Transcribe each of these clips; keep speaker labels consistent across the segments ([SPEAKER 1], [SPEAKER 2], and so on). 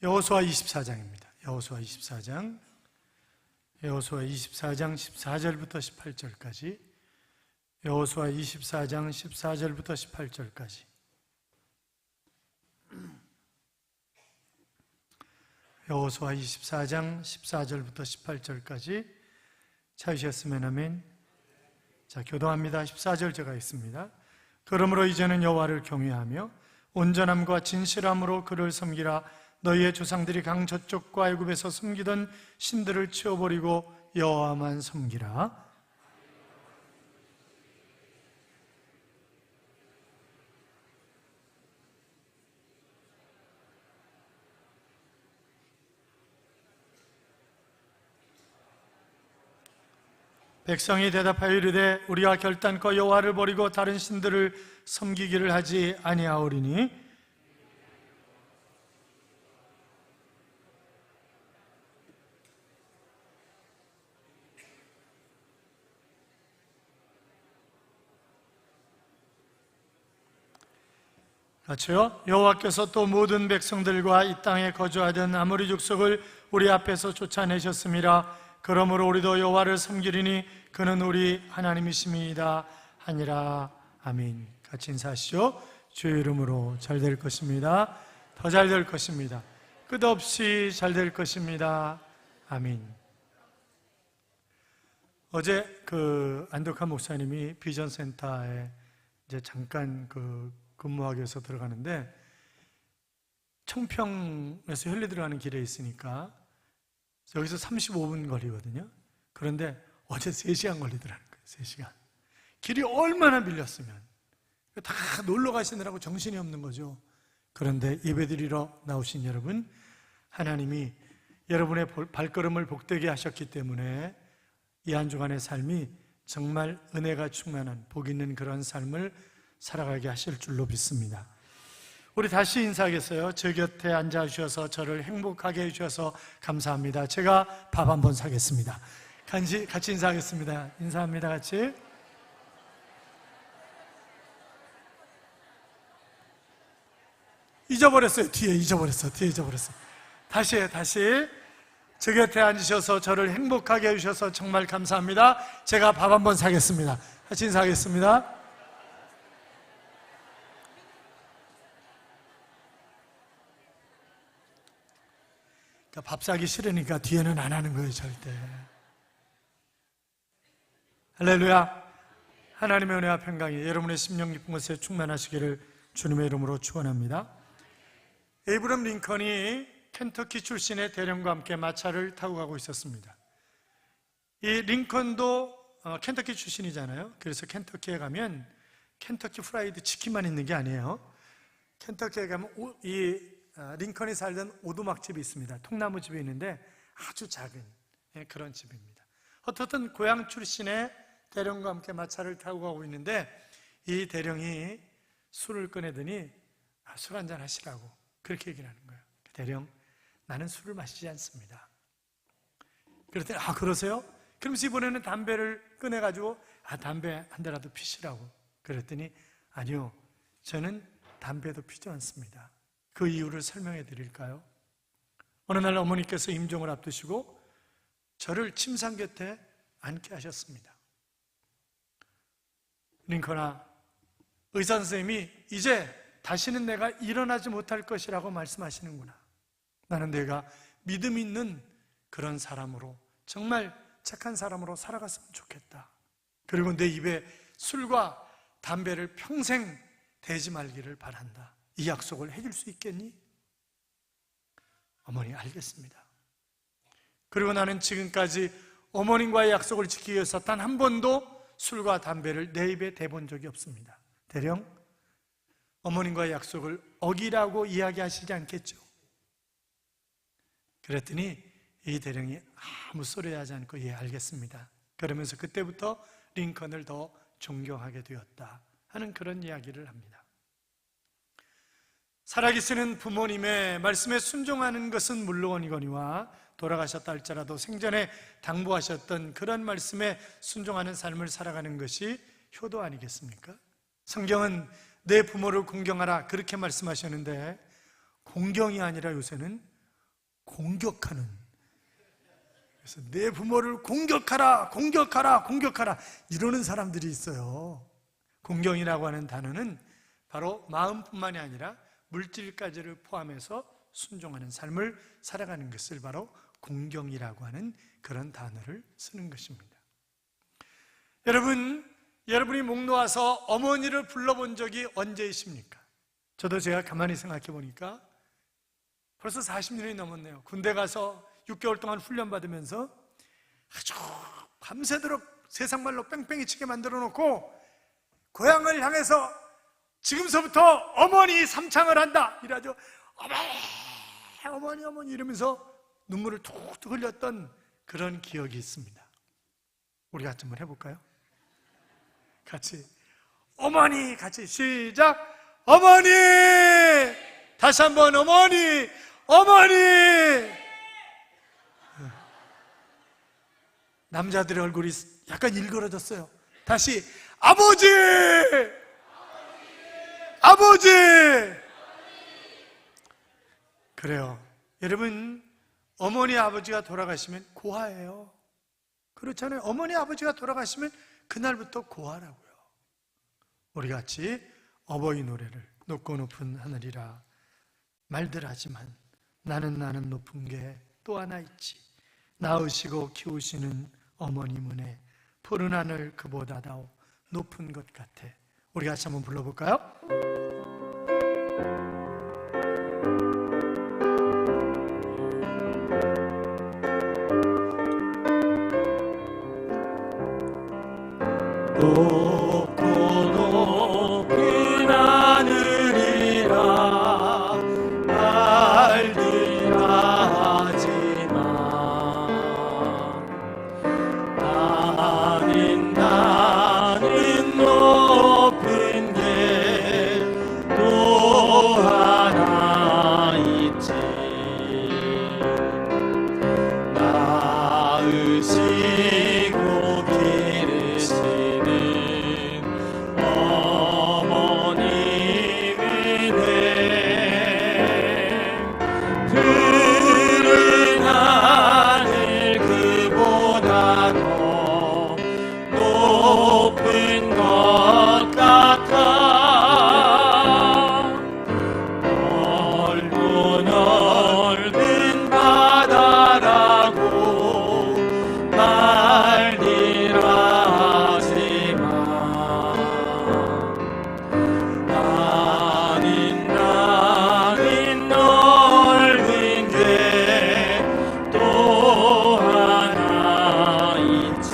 [SPEAKER 1] 여호수아 24장입니다. 여호수아 24장 14절부터 18절까지, 여호수아 24장 14절부터 18절까지. 여호수아 24장 14절부터 18절까지 찾으셨으면 아멘. 자, 교도합니다. 14절 제가 있습니다. 그러므로 이제는 여호와를 경외하며 온전함과 진실함으로 그를 섬기라. 너희의 조상들이 강 저쪽과 애굽에서 섬기던 신들을 치워버리고 여호와만 섬기라. 백성이 대답하여 이르되 우리가 결단코 여호와를 버리고 다른 신들을 섬기기를 하지 아니하오리니 그렇죠? 여호와께서 또 모든 백성들과 이 땅에 거주하던 아모리 족속을 우리 앞에서 쫓아내셨음이라. 그러므로 우리도 여호와를 섬기리니 그는 우리 하나님이심이다 하니라. 아멘. 같이 인사하시죠. 주의 이름으로 잘 될 것입니다. 더 잘 될 것입니다. 끝없이 잘 될 것입니다. 아멘. 어제 안덕한 목사님이 비전센터에 이제 잠깐 근무하기 위해서 들어가는데, 청평에서 혈리 들어가는 길에 있으니까 여기서 35분 거리거든요. 그런데 어제 3시간 걸리더라는 거예요. 3시간. 길이 얼마나 밀렸으면. 다 놀러 가시느라고 정신이 없는 거죠. 그런데 예배드리러 나오신 여러분, 하나님이 여러분의 발걸음을 복되게 하셨기 때문에 이 한 주간의 삶이 정말 은혜가 충만한 복 있는 그런 삶을 살아가게 하실 줄로 믿습니다. 우리 다시 인사하겠어요. 제 곁에 앉아주셔서 저를 행복하게 해주셔서 감사합니다. 제가 밥 한번 사겠습니다. 같이 인사하겠습니다. 인사합니다. 같이. 잊어버렸어요. 뒤에 잊어버렸어. 다시. 제 곁에 앉으셔서 저를 행복하게 해주셔서 정말 감사합니다. 제가 밥 한번 사겠습니다. 같이 인사하겠습니다. 밥 사기 싫으니까 뒤에는 안 하는 거예요, 절대. 할렐루야. 하나님의 은혜와 평강이 여러분의 심령 깊은 곳에 충만하시기를 주님의 이름으로 축원합니다. 에이브럼 링컨이 켄터키 출신의 대령과 함께 마차를 타고 가고 있었습니다. 이 링컨도 켄터키 출신이잖아요. 그래서 켄터키에 가면 켄터키 프라이드 치킨만 있는 게 아니에요. 켄터키에 가면 링컨이 살던 오두막집이 있습니다. 통나무집이 있는데 아주 작은 그런 집입니다. 어떻든 고향 출신의 대령과 함께 마차를 타고 가고 있는데, 이 대령이 술을 꺼내더니 술 한잔 하시라고 그렇게 얘기를 하는 거예요. 대령, 나는 술을 마시지 않습니다. 그랬더니 그러세요? 그러면서 이번에는 담배를 꺼내가지고 담배 한 대라도 피시라고. 그랬더니 아니요, 저는 담배도 피지 않습니다. 그 이유를 설명해 드릴까요? 어느 날 어머니께서 임종을 앞두시고 저를 침상 곁에 앉게 하셨습니다. 링컨아, 의사 선생님이 이제 다시는 내가 일어나지 못할 것이라고 말씀하시는구나. 나는 내가 믿음 있는 그런 사람으로, 정말 착한 사람으로 살아갔으면 좋겠다. 그리고 내 입에 술과 담배를 평생 대지 말기를 바란다. 이 약속을 해줄 수 있겠니? 어머니, 알겠습니다. 그리고 나는 지금까지 어머님과의 약속을 지키기 위해서 단 한 번도 술과 담배를 내 입에 대본 적이 없습니다. 대령, 어머님과의 약속을 어기라고 이야기하시지 않겠죠? 그랬더니 이 대령이 아무 소리 하지 않고 알겠습니다. 그러면서 그때부터 링컨을 더 존경하게 되었다 하는 그런 이야기를 합니다. 살아계시는 부모님의 말씀에 순종하는 것은 물론이거니와 돌아가셨다 할지라도 생전에 당부하셨던 그런 말씀에 순종하는 삶을 살아가는 것이 효도 아니겠습니까? 성경은 내 부모를 공경하라 그렇게 말씀하셨는데, 공경이 아니라 요새는 공격하는, 그래서 내 부모를 공격하라, 공격하라, 공격하라 이러는 사람들이 있어요. 공경이라고 하는 단어는 바로 마음뿐만이 아니라 물질까지를 포함해서 순종하는 삶을 살아가는 것을 바로 공경이라고 하는 그런 단어를 쓰는 것입니다. 여러분이 목 놓아서 어머니를 불러본 적이 언제이십니까? 저도 제가 가만히 생각해 보니까 벌써 40년이 넘었네요. 군대 가서 6개월 동안 훈련받으면서 아주 밤새도록 세상말로 뺑뺑이 치게 만들어 놓고 고향을 향해서 지금서부터 어머니 삼창을 한다 이러죠. 어머니 이러면서 눈물을 툭툭 흘렸던 그런 기억이 있습니다. 우리 같이 한번 해볼까요? 같이 어머니, 같이 시작. 어머니, 다시 한번 어머니. 남자들의 얼굴이 약간 일그러졌어요. 다시 아버지. 그래요. 여러분, 어머니 아버지가 돌아가시면 고아예요. 그렇잖아요. 어머니 아버지가 돌아가시면 그날부터 고아라고요. 우리 같이 어버이 노래를 높고 높은 하늘이라 말들 하지만 나는 높은 게 또 하나 있지. 낳으시고 키우시는 어머님 은혜 푸른 하늘 그보다도 높은 것 같아. 우리 같이 한번 불러볼까요? 높고 높은 하늘이라 말들아 하지마. 나는 높은 게 또 하나 있지. 낳으시고 기르시는 어머님의 푸른 하늘 그보다 더 높은 것 같아. 넓은 바다라고 말리라 하지마. 나는 넓은 게 또 하나 있지.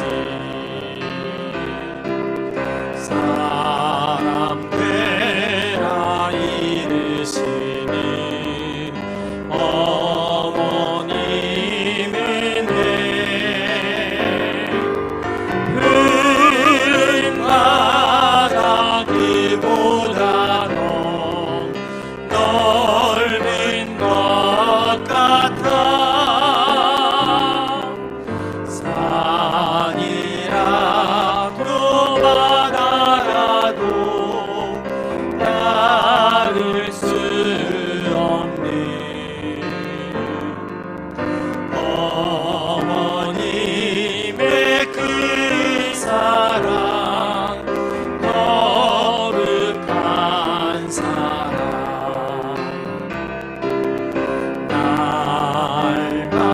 [SPEAKER 1] 사람 되라 이르시는 어머님의 푸른 바다 그보다 더 넓은 것 같아. 산이라도 바다라도 닿을 수 없는 어머님의 그 사랑, 거룩한 사랑.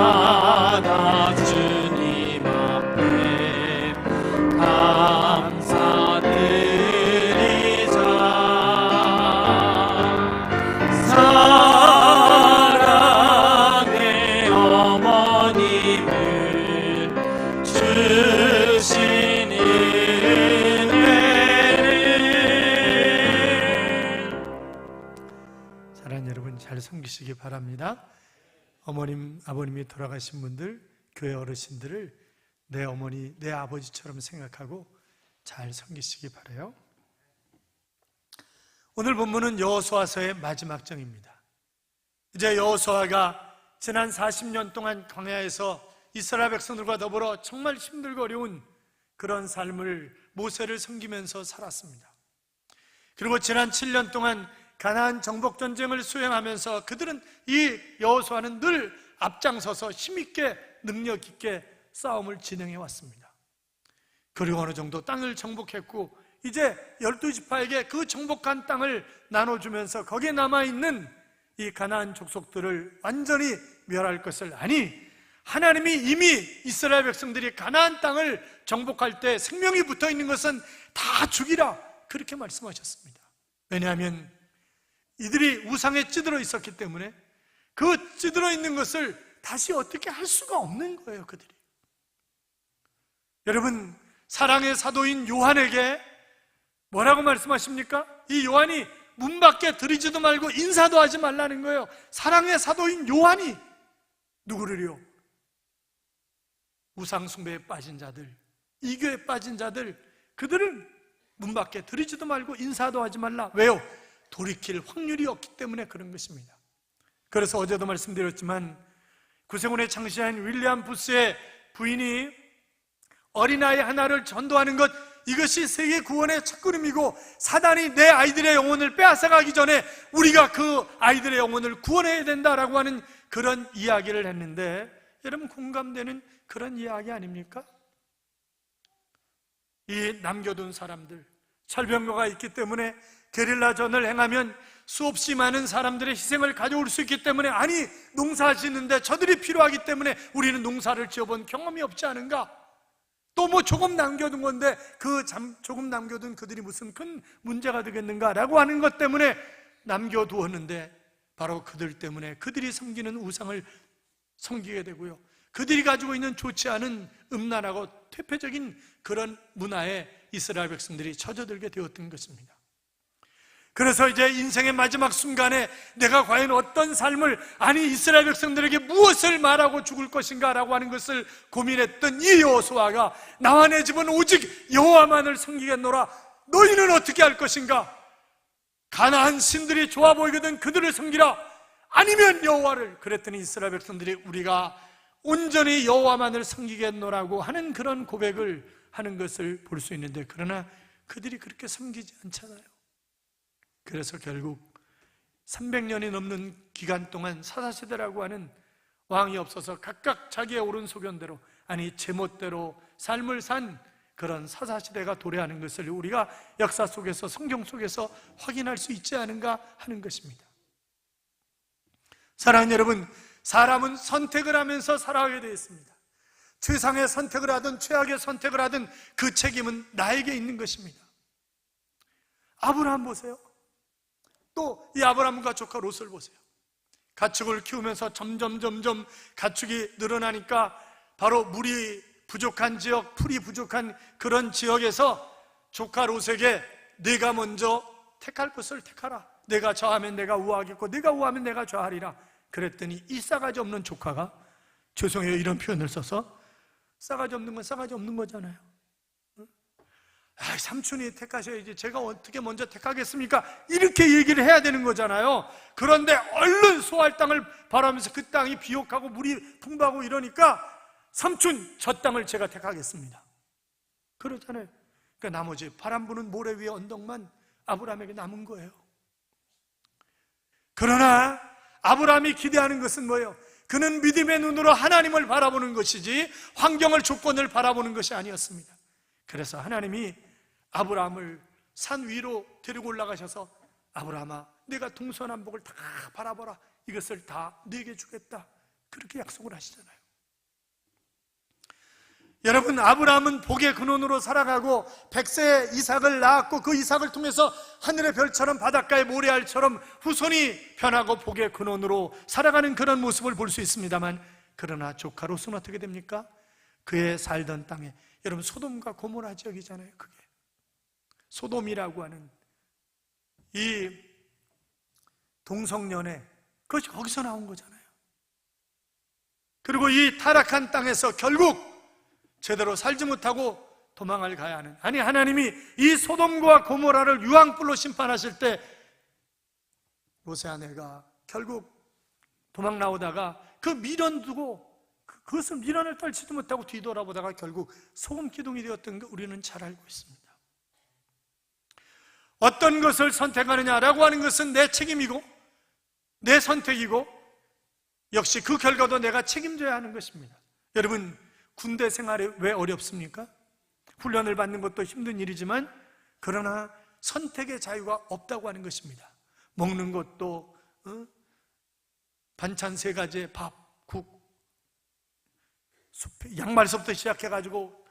[SPEAKER 1] 날마다 주님 앞에 감사드리자. 사랑의 어머님을 주신 은혜를. 사랑하는 여러분, 잘 섬기시기 바랍니다. 어머님, 아버님이 돌아가신 분들, 교회 어르신들을 내 어머니, 내 아버지처럼 생각하고 잘 섬기시기 바라요. 오늘 본문은 여호수아서의 마지막 장입니다. 이제 여호수아가 지난 40년 동안 광야에서 이스라엘 백성들과 더불어 정말 힘들고 어려운 그런 삶을, 모세를 섬기면서 살았습니다. 그리고 지난 7년 동안 가나안 정복 전쟁을 수행하면서 그들은, 이 여호수아는 늘 앞장서서 힘있게 능력 있게 싸움을 진행해 왔습니다. 그리고 어느 정도 땅을 정복했고 이제 12지파에게 그 정복한 땅을 나눠주면서 거기에 남아있는 이 가나안 족속들을 완전히 멸할 것을 아니, 하나님이 이미 이스라엘 백성들이 가나안 땅을 정복할 때 생명이 붙어있는 것은 다 죽이라, 그렇게 말씀하셨습니다. 왜냐하면 이들이 우상에 찌들어 있었기 때문에 그 찌들어 있는 것을 다시 어떻게 할 수가 없는 거예요, 그들이. 여러분, 사랑의 사도인 요한에게 뭐라고 말씀하십니까? 이 요한이 문 밖에 들이지도 말고 인사도 하지 말라는 거예요. 사랑의 사도인 요한이 누구를요? 우상 숭배에 빠진 자들, 이교에 빠진 자들, 그들은 문 밖에 들이지도 말고 인사도 하지 말라. 왜요? 돌이킬 확률이 없기 때문에 그런 것입니다. 그래서 어제도 말씀드렸지만 구세군의 창시한 윌리엄 부스의 부인이 어린아이 하나를 전도하는 것, 이것이 세계 구원의 첫걸음이고 사단이 내 아이들의 영혼을 빼앗아가기 전에 우리가 그 아이들의 영혼을 구원해야 된다라고 하는 그런 이야기를 했는데, 여러분 공감되는 그런 이야기 아닙니까? 이 남겨둔 사람들, 철병거가 있기 때문에 게릴라전을 행하면 수없이 많은 사람들의 희생을 가져올 수 있기 때문에, 아니 농사 짓는데 저들이 필요하기 때문에 우리는 농사를 지어본 경험이 없지 않은가? 또 뭐 조금 남겨둔 건데 그 조금 남겨둔 그들이 무슨 큰 문제가 되겠는가라고 하는 것 때문에 남겨두었는데, 바로 그들 때문에 그들이 섬기는 우상을 섬기게 되고요, 그들이 가지고 있는 좋지 않은 음란하고 퇴폐적인 그런 문화에 이스라엘 백성들이 젖어들게 되었던 것입니다. 그래서 이제 인생의 마지막 순간에 내가 과연 어떤 삶을, 아니 이스라엘 백성들에게 무엇을 말하고 죽을 것인가 라고 하는 것을 고민했던 이 여호수아가, 나와 내 집은 오직 여호와만을 섬기겠노라, 너희는 어떻게 할 것인가? 가나안 신들이 좋아 보이거든 그들을 섬기라, 아니면 여호와를. 그랬더니 이스라엘 백성들이 우리가 온전히 여호와만을 섬기겠노라고 하는 그런 고백을 하는 것을 볼 수 있는데, 그러나 그들이 그렇게 섬기지 않잖아요. 그래서 결국 300년이 넘는 기간 동안 사사시대라고 하는 왕이 없어서 각각 자기의 옳은 소견대로, 아니 제멋대로 삶을 산 그런 사사시대가 도래하는 것을 우리가 역사 속에서, 성경 속에서 확인할 수 있지 않은가 하는 것입니다. 사랑하는 여러분, 사람은 선택을 하면서 살아가게 되어 있습니다. 최상의 선택을 하든 최악의 선택을 하든 그 책임은 나에게 있는 것입니다. 아브라함 보세요. 또 이 아브라함과 조카 롯을 보세요. 가축을 키우면서 점점 가축이 늘어나니까 바로 물이 부족한 지역, 풀이 부족한 그런 지역에서 조카 롯에게 네가 먼저 택할 것을 택하라, 내가 좌하면 내가 우하겠고 네가 우하면 내가 좌하리라. 그랬더니 이 싸가지 없는 조카가, 죄송해요 이런 표현을 써서, 싸가지 없는 건 싸가지 없는 거잖아요. 삼촌이 택하셔야지 제가 어떻게 먼저 택하겠습니까? 이렇게 얘기를 해야 되는 거잖아요. 그런데 얼른 소할 땅을 바라면서 그 땅이 비옥하고 물이 풍부하고 이러니까, 삼촌 저 땅을 제가 택하겠습니다, 그러잖아요. 그러니까 나머지 바람 부는 모래 위의 언덕만 아브라함에게 남은 거예요. 그러나 아브라함이 기대하는 것은 뭐예요? 그는 믿음의 눈으로 하나님을 바라보는 것이지 환경을, 조건을 바라보는 것이 아니었습니다. 그래서 하나님이 아브라함을 산 위로 데리고 올라가셔서, 아브라함아 내가 동서남북을 다 바라보라, 이것을 다 네게 주겠다, 그렇게 약속을 하시잖아요. 여러분, 아브라함은 복의 근원으로 살아가고 100세에 이삭을 낳았고 그 이삭을 통해서 하늘의 별처럼 바닷가의 모래알처럼 후손이 변하고 복의 근원으로 살아가는 그런 모습을 볼 수 있습니다만, 그러나 조카 롯은 어떻게 됩니까? 그의 살던 땅에, 여러분 소돔과 고모라 지역이잖아요. 그게 소돔이라고 하는 이 동성연애, 그것이 거기서 나온 거잖아요. 그리고 이 타락한 땅에서 결국 제대로 살지 못하고 도망을 가야 하는, 아니 하나님이 이 소돔과 고모라를 유황불로 심판하실 때 롯의 아내가 결국 도망 나오다가 그 미련 두고 그것을 미련을 떨치지 못하고 뒤돌아보다가 결국 소금 기둥이 되었던 거 우리는 잘 알고 있습니다. 어떤 것을 선택하느냐라고 하는 것은 내 책임이고 내 선택이고, 역시 그 결과도 내가 책임져야 하는 것입니다. 여러분, 군대 생활이 왜 어렵습니까? 훈련을 받는 것도 힘든 일이지만 그러나 선택의 자유가 없다고 하는 것입니다. 먹는 것도 반찬 3가지에 밥, 국, 양말서부터 시작해가지고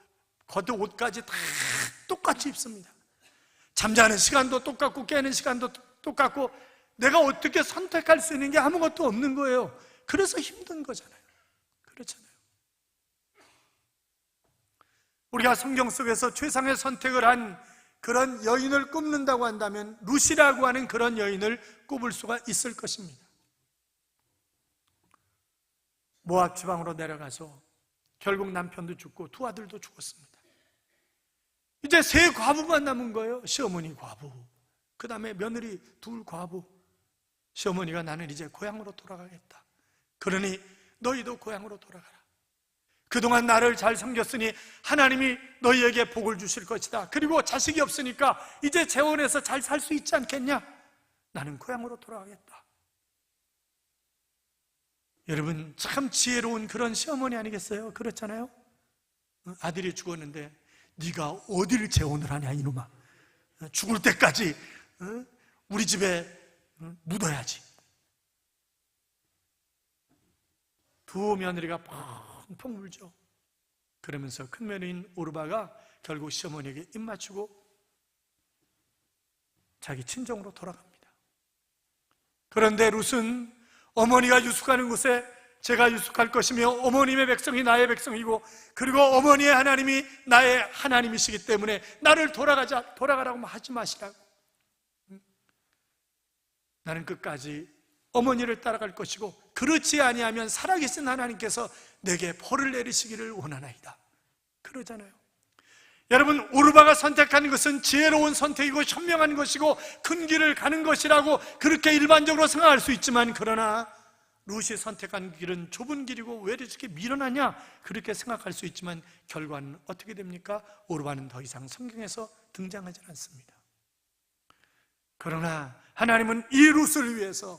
[SPEAKER 1] 겉에 옷까지 다 똑같이 입습니다. 잠자는 시간도 똑같고 깨는 시간도 똑같고 내가 어떻게 선택할 수 있는 게 아무것도 없는 거예요. 그래서 힘든 거잖아요. 그렇잖아요. 우리가 성경 속에서 최상의 선택을 한 그런 여인을 꼽는다고 한다면 룻이라고 하는 그런 여인을 꼽을 수가 있을 것입니다. 모압 지방으로 내려가서 결국 남편도 죽고 2 아들도 죽었습니다. 이제 3 과부만 남은 거예요. 시어머니 과부, 그 다음에 며느리 2 과부. 시어머니가 나는 이제 고향으로 돌아가겠다. 그러니 너희도 고향으로 돌아가라. 그동안 나를 잘 섬겼으니 하나님이 너희에게 복을 주실 것이다. 그리고 자식이 없으니까 이제 재혼해서 잘 살 수 있지 않겠냐? 나는 고향으로 돌아가겠다. 여러분, 참 지혜로운 그런 시어머니 아니겠어요? 그렇잖아요? 아들이 죽었는데 네가 어디를 재혼을 하냐 이놈아. 죽을 때까지 우리 집에 묻어야지. 2 며느리가 펑펑 울죠. 그러면서 큰 며느리인 오르바가 결국 시어머니에게 입 맞추고 자기 친정으로 돌아갑니다. 그런데 룻은 어머니가 유숙하는 곳에 제가 유숙할 것이며 어머님의 백성이 나의 백성이고 그리고 어머니의 하나님이 나의 하나님이시기 때문에 나를 돌아가라고 하지 마시라고. 나는 끝까지 어머니를 따라갈 것이고 그렇지 아니하면 살아계신 하나님께서 내게 벌을 내리시기를 원하나이다. 그러잖아요. 여러분, 오르바가 선택한 것은 지혜로운 선택이고 현명한 것이고 큰 길을 가는 것이라고 그렇게 일반적으로 생각할 수 있지만 그러나 룻이 선택한 길은 좁은 길이고 왜 이렇게 미련하냐 그렇게 생각할 수 있지만 결과는 어떻게 됩니까? 오르바는 더 이상 성경에서 등장하지 않습니다. 그러나 하나님은 이 룻을 위해서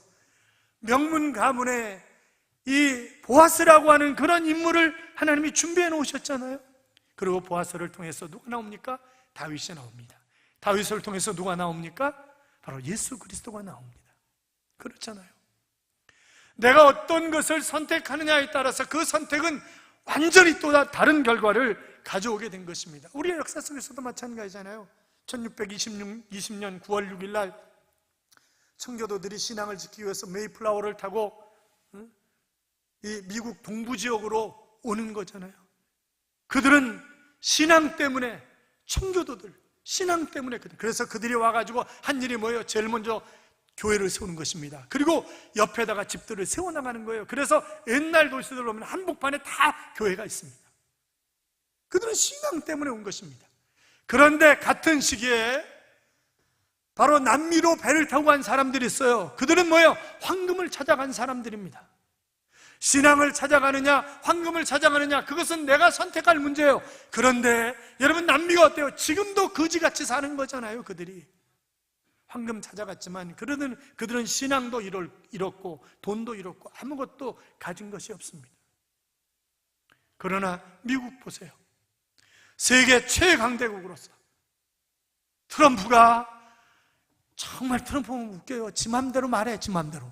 [SPEAKER 1] 명문 가문에 이 보아스라고 하는 그런 인물을 하나님이 준비해 놓으셨잖아요. 그리고 보아스를 통해서 누가 나옵니까? 다윗이 나옵니다. 다윗을 통해서 누가 나옵니까? 바로 예수 그리스도가 나옵니다. 그렇잖아요. 내가 어떤 것을 선택하느냐에 따라서 그 선택은 완전히 또 다른 결과를 가져오게 된 것입니다. 우리의 역사 속에서도 마찬가지잖아요. 1620년 9월 6일 날 청교도들이 신앙을 지키기 위해서 메이플라워를 타고 이 미국 동부 지역으로 오는 거잖아요. 그들은 신앙 때문에, 청교도들 신앙 때문에, 그래서 그들이 와가지고 한 일이 뭐예요? 제일 먼저 교회를 세우는 것입니다. 그리고 옆에다가 집들을 세워나가는 거예요. 그래서 옛날 도시들 보면 한복판에 다 교회가 있습니다. 그들은 신앙 때문에 온 것입니다. 그런데 같은 시기에 바로 남미로 배를 타고 간 사람들이 있어요. 그들은 뭐예요? 황금을 찾아간 사람들입니다. 신앙을 찾아가느냐 황금을 찾아가느냐 그것은 내가 선택할 문제예요. 그런데 여러분, 남미가 어때요? 지금도 거지같이 사는 거잖아요. 그들이 황금 찾아갔지만 그들은 신앙도 잃었고 돈도 잃었고 아무것도 가진 것이 없습니다. 그러나 미국 보세요. 세계 최강대국으로서 트럼프가, 정말 트럼프는 웃겨요. 지 맘대로 말해, 지 맘대로.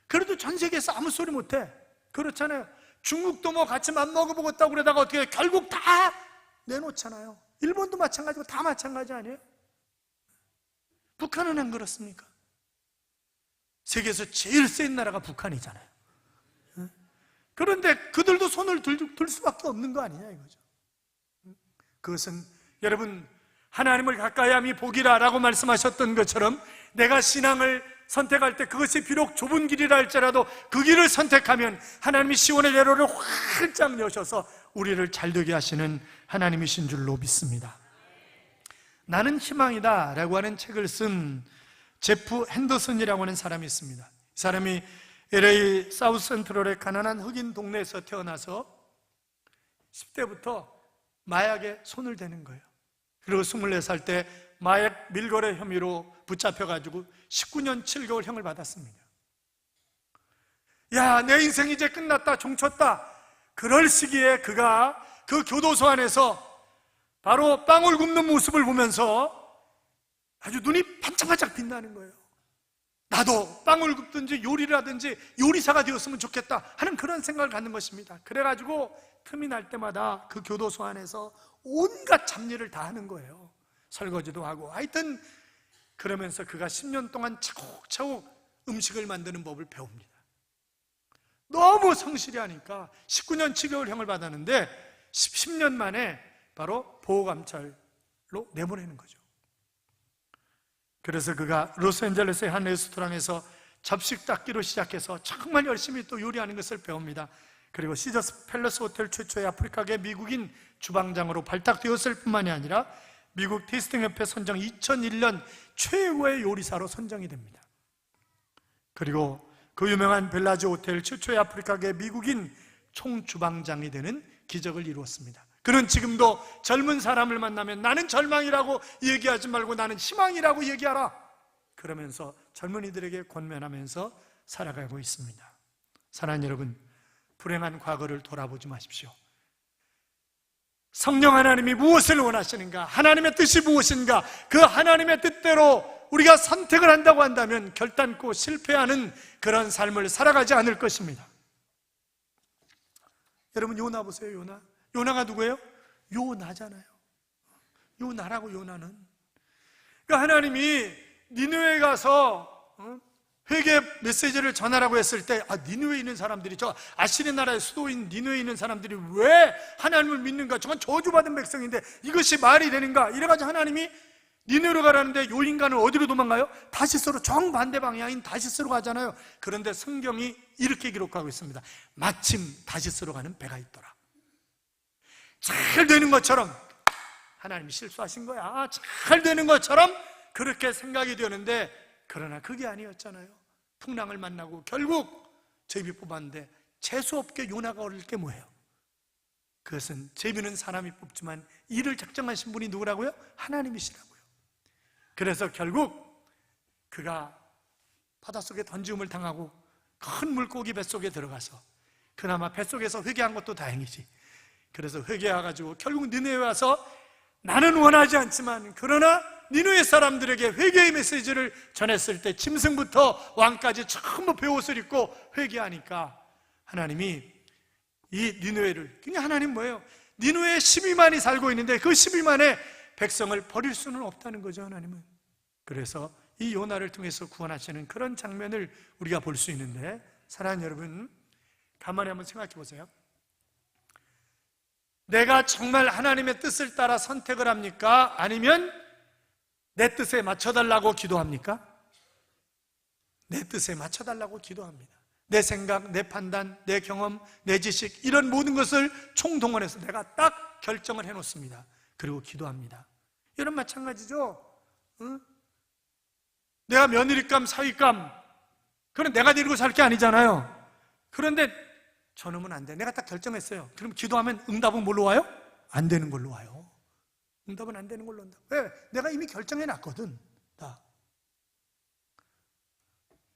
[SPEAKER 1] 그래도 전 세계에서 아무 소리 못해. 그렇잖아요. 중국도 뭐 같이 맘먹어보겠다고 그러다가 어떻게 결국 다 내놓잖아요. 일본도 마찬가지고 다 마찬가지 아니에요? 북한은 안 그렇습니까? 세계에서 제일 센 나라가 북한이잖아요. 그런데 그들도 손을 들 수밖에 없는 거 아니냐 이거죠. 그것은 여러분, 하나님을 가까이 함이 복이라 라고 말씀하셨던 것처럼 내가 신앙을 선택할 때 그것이 비록 좁은 길이라 할지라도 그 길을 선택하면 하나님이 시온의 대로를 활짝 여셔서 우리를 잘되게 하시는 하나님이신 줄로 믿습니다. 나는 희망이다 라고 하는 책을 쓴 제프 핸더슨이라고 하는 사람이 있습니다. 이 사람이 LA 사우스 센트럴의 가난한 흑인 동네에서 태어나서 10대부터 마약에 손을 대는 거예요. 그리고 24살 때 마약 밀거래 혐의로 붙잡혀가지고 19년 7개월 형을 받았습니다. 야, 내 인생 이제 끝났다, 종쳤다. 그럴 시기에 그가 그 교도소 안에서 바로 빵을 굽는 모습을 보면서 아주 눈이 반짝반짝 빛나는 거예요. 나도 빵을 굽든지 요리를 하든지 요리사가 되었으면 좋겠다 하는 그런 생각을 갖는 것입니다. 그래가지고 틈이 날 때마다 그 교도소 안에서 온갖 잡일을 다 하는 거예요. 설거지도 하고. 하여튼 그러면서 그가 10년 동안 차곡차곡 음식을 만드는 법을 배웁니다. 너무 성실히 하니까 19년 징역형을 받았는데 10년 만에 바로 보호감찰로 내보내는 거죠. 그래서 그가 로스앤젤레스의 한 레스토랑에서 접시 닦기로 시작해서 정말 열심히 또 요리하는 것을 배웁니다. 그리고 시저스 팰러스 호텔 최초의 아프리카계 미국인 주방장으로 발탁되었을 뿐만이 아니라 미국 테이스팅협회 선정 2001년 최고의 요리사로 선정이 됩니다. 그리고 그 유명한 벨라지 호텔 최초의 아프리카계 미국인 총주방장이 되는 기적을 이루었습니다. 그는 지금도 젊은 사람을 만나면 나는 절망이라고 얘기하지 말고 나는 희망이라고 얘기하라 그러면서 젊은이들에게 권면하면서 살아가고 있습니다. 사랑하는 여러분, 불행한 과거를 돌아보지 마십시오. 성령 하나님이 무엇을 원하시는가, 하나님의 뜻이 무엇인가, 그 하나님의 뜻대로 우리가 선택을 한다고 한다면 결단코 실패하는 그런 삶을 살아가지 않을 것입니다. 여러분, 요나 보세요. 요나가 누구예요? 요나잖아요. 요나라고. 요나는 그러니까 하나님이 니느웨에 가서 회개 메시지를 전하라고 했을 때 니느웨에 있는 사람들이, 저 아시리 나라의 수도인 니느웨에 있는 사람들이 왜 하나님을 믿는가, 저건 저주받은 백성인데 이것이 말이 되는가, 이래가지고 하나님이 니느웨로 가라는데 요 인간은 어디로 도망가요? 다시스로, 정반대 방향인 다시스로 가잖아요. 그런데 성경이 이렇게 기록하고 있습니다. 마침 다시스로 가는 배가 있더라. 잘 되는 것처럼, 하나님이 실수하신 거야, 잘 되는 것처럼 그렇게 생각이 되는데, 그러나 그게 아니었잖아요. 풍랑을 만나고 결국 제비 뽑았는데 재수없게 요나가 얻을 게 뭐예요? 그것은 제비는 사람이 뽑지만 이를 작정하신 분이 누구라고요? 하나님이시라고요. 그래서 결국 그가 바닷속에 던지움을 당하고 큰 물고기 뱃속에 들어가서 그나마 뱃속에서 회개한 것도 다행이지. 그래서 회개해가지고 결국 니느웨에 와서 나는 원하지 않지만 그러나 니느웨 사람들에게 회개의 메시지를 전했을 때 짐승부터 왕까지 전부 베옷을 입고 회개하니까 하나님이 이 니느웨를, 그냥 하나님 뭐예요? 니느웨에 12만이 살고 있는데 그 12만의 백성을 버릴 수는 없다는 거죠, 하나님은. 그래서 이 요나를 통해서 구원하시는 그런 장면을 우리가 볼 수 있는데, 사랑하는 여러분, 가만히 한번 생각해 보세요. 내가 정말 하나님의 뜻을 따라 선택을 합니까? 아니면 내 뜻에 맞춰달라고 기도합니까? 내 뜻에 맞춰달라고 기도합니다. 내 생각, 내 판단, 내 경험, 내 지식, 이런 모든 것을 총동원해서 내가 딱 결정을 해놓습니다. 그리고 기도합니다. 이런 마찬가지죠. 응? 내가 며느리감, 사위감, 그건 내가 데리고 살 게 아니잖아요. 그런데 저놈은 안 돼. 내가 딱 결정했어요. 그럼 기도하면 응답은 뭘로 와요? 안 되는 걸로 와요. 응답은 안 되는 걸로 온다. 왜? 내가 이미 결정해놨거든. 다.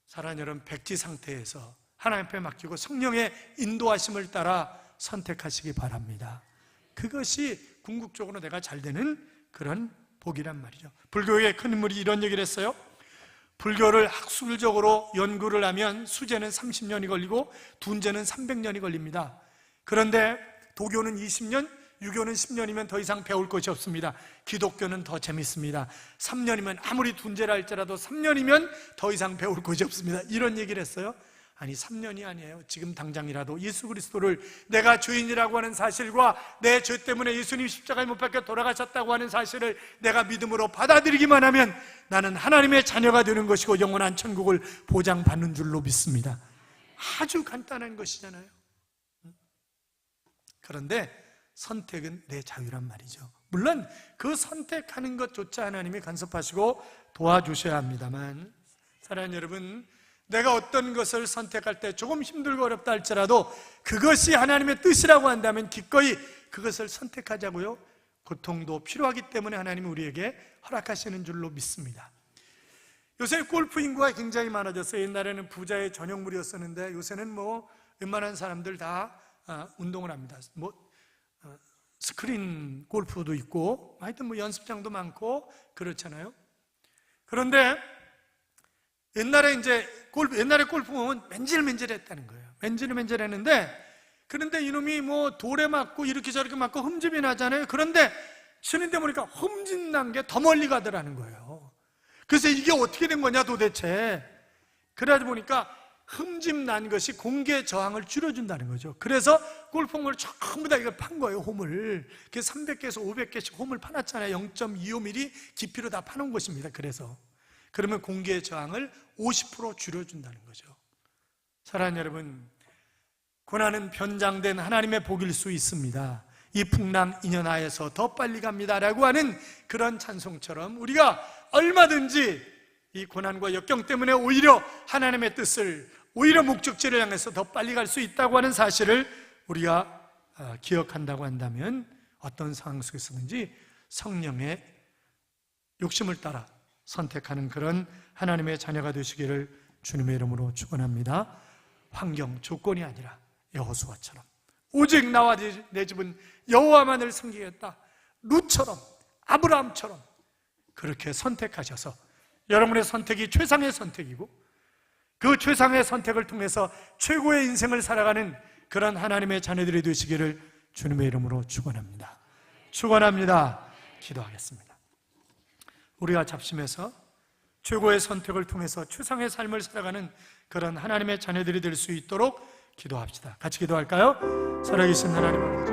[SPEAKER 1] 사랑하는 여러분, 백지 상태에서 하나님 앞에 맡기고 성령의 인도하심을 따라 선택하시기 바랍니다. 그것이 궁극적으로 내가 잘 되는 그런 복이란 말이죠. 불교의 큰 인물이 이런 얘기를 했어요. 불교를 학술적으로 연구를 하면 수제는 30년이 걸리고 둔제는 300년이 걸립니다. 그런데 도교는 20년, 유교는 10년이면 더 이상 배울 것이 없습니다. 기독교는 더 재밌습니다. 3년이면, 아무리 둔제라 할지라도 3년이면 더 이상 배울 것이 없습니다. 이런 얘기를 했어요. 아니, 3년이 아니에요. 지금 당장이라도 예수 그리스도를 내가 죄인이라고 하는 사실과 내 죄 때문에 예수님 십자가에 못 박혀 돌아가셨다고 하는 사실을 내가 믿음으로 받아들이기만 하면 나는 하나님의 자녀가 되는 것이고 영원한 천국을 보장받는 줄로 믿습니다. 아주 간단한 것이잖아요. 그런데 선택은 내 자유란 말이죠. 물론 그 선택하는 것조차 하나님이 간섭하시고 도와주셔야 합니다만, 사랑하는 여러분, 내가 어떤 것을 선택할 때 조금 힘들고 어렵다 할지라도 그것이 하나님의 뜻이라고 한다면 기꺼이 그것을 선택하자고요. 고통도 필요하기 때문에 하나님이 우리에게 허락하시는 줄로 믿습니다. 요새 골프 인구가 굉장히 많아졌어요. 옛날에는 부자의 전형물이었었는데 요새는 뭐 웬만한 사람들 다 운동을 합니다. 뭐 스크린 골프도 있고 하여튼 뭐 연습장도 많고 그렇잖아요. 그런데 옛날에 골프 보면 맨질맨질했다는 거예요. 맨질맨질했는데, 그런데 이놈이 뭐 돌에 맞고 이렇게 저렇게 맞고 흠집이 나잖아요. 그런데 치는데 보니까 흠집 난 게 더 멀리 가더라는 거예요. 그래서 이게 어떻게 된 거냐 도대체. 그러다 보니까 흠집 난 것이 공기의 저항을 줄여준다는 거죠. 그래서 골프공을 전부 다 이걸 판 거예요, 홈을. 그래서 300개에서 500개씩 홈을 파놨잖아요. 0.25mm 깊이로 다 파놓은 것입니다. 그러면 공기의 저항을 50% 줄여준다는 거죠. 사랑하는 여러분, 고난은 변장된 하나님의 복일 수 있습니다. 이 풍랑 인연하에서 더 빨리 갑니다 라고 하는 그런 찬송처럼 우리가 얼마든지 이 고난과 역경 때문에 오히려 하나님의 뜻을, 오히려 목적지를 향해서 더 빨리 갈 수 있다고 하는 사실을 우리가 기억한다고 한다면 어떤 상황 속에서든지 성령의 욕심을 따라 선택하는 그런 하나님의 자녀가 되시기를 주님의 이름으로 축원합니다. 환경, 조건이 아니라 여호수아처럼 오직 나와 내 집은 여호와만을 섬기겠다, 룻처럼, 아브라함처럼 그렇게 선택하셔서 여러분의 선택이 최상의 선택이고 그 최상의 선택을 통해서 최고의 인생을 살아가는 그런 하나님의 자녀들이 되시기를 주님의 이름으로 축원합니다. 축원합니다. 기도하겠습니다. 우리가 잡심해서 최고의 선택을 통해서 최상의 삶을 살아가는 그런 하나님의 자녀들이 될 수 있도록 기도합시다. 같이 기도할까요? 살아계신 하나님 아버지,